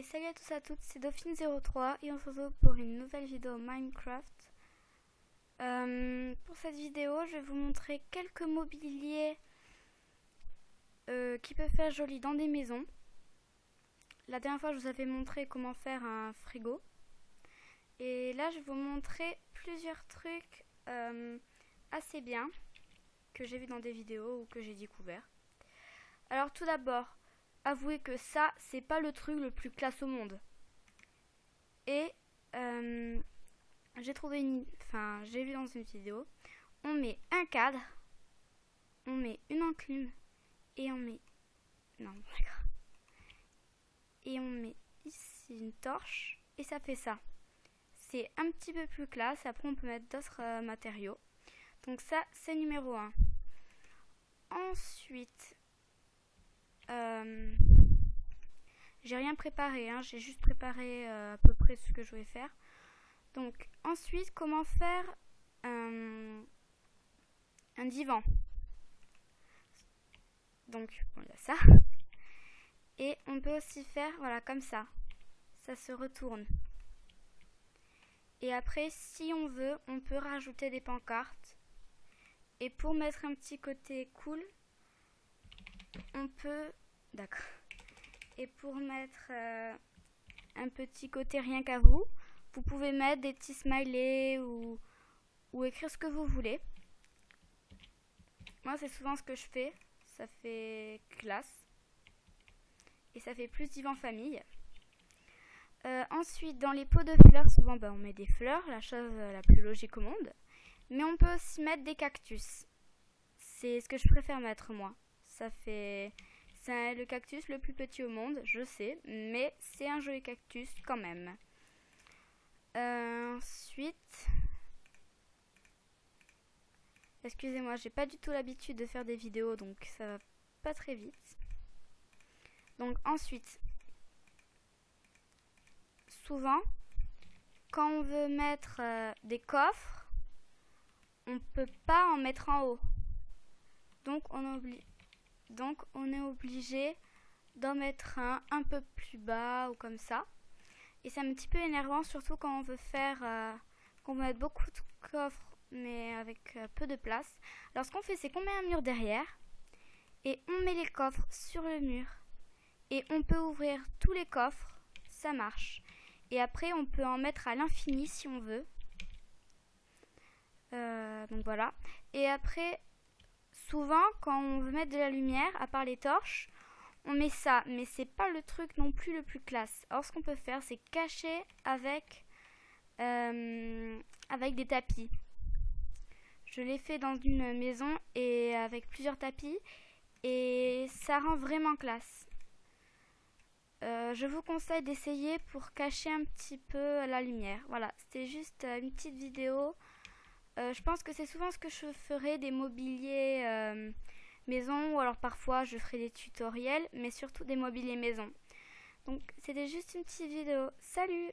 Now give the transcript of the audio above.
Et salut à tous et à toutes, c'est Dauphine03 et on se retrouve pour une nouvelle vidéo Minecraft. Pour cette vidéo, je vais vous montrer quelques mobiliers qui peuvent faire joli dans des maisons. La dernière fois, je vous avais montré comment faire un frigo. Et là, je vais vous montrer plusieurs trucs assez bien que j'ai vu dans des vidéos ou que j'ai découvert. Alors tout d'abord, avouez que ça, c'est pas le truc le plus classe au monde. Et j'ai vu dans une vidéo, on met un cadre, on met une enclume et on met et on met ici une torche et ça fait ça. C'est un petit peu plus classe. Après on peut mettre d'autres matériaux. Donc ça c'est numéro 1. Ensuite j'ai rien préparé, hein, j'ai juste préparé à peu près ce que je vais faire. Donc ensuite, comment faire un divan. Donc bon, il y a ça. Et on peut aussi faire, voilà, comme ça. Ça se retourne. Et après, si on veut, on peut rajouter des pancartes. Et pour mettre un petit côté cool, on peut... D'accord. Et pour mettre un petit côté rien qu'à vous, vous pouvez mettre des petits smileys ou écrire ce que vous voulez. Moi, c'est souvent ce que je fais. Ça fait classe. Et ça fait plus divan famille. Ensuite, dans les pots de fleurs, souvent on met des fleurs, la chose la plus logique au monde. Mais on peut aussi mettre des cactus. C'est ce que je préfère mettre moi. C'est le cactus le plus petit au monde, je sais, mais c'est un joli cactus quand même. Ensuite, excusez-moi, j'ai pas du tout l'habitude de faire des vidéos, donc ça va pas très vite. Donc ensuite, souvent, quand on veut mettre des coffres, on peut pas en mettre en haut. Donc on est obligé d'en mettre un peu plus bas ou comme ça. Et c'est un petit peu énervant, surtout quand on veut qu'on veut mettre beaucoup de coffres, mais avec peu de place. Alors ce qu'on fait, c'est qu'on met un mur derrière et on met les coffres sur le mur. Et on peut ouvrir tous les coffres, ça marche. Et après, on peut en mettre à l'infini si on veut. Donc voilà. Et après, souvent, quand on veut mettre de la lumière, à part les torches, on met ça. Mais c'est pas le truc non plus le plus classe. Alors ce qu'on peut faire, c'est cacher avec des tapis. Je l'ai fait dans une maison et avec plusieurs tapis. Et ça rend vraiment classe. Je vous conseille d'essayer pour cacher un petit peu la lumière. Voilà, c'était juste une petite vidéo. Je pense que c'est souvent ce que je ferai, des mobiliers maison, ou alors parfois je ferai des tutoriels, mais surtout des mobiliers maison. Donc c'était juste une petite vidéo. Salut!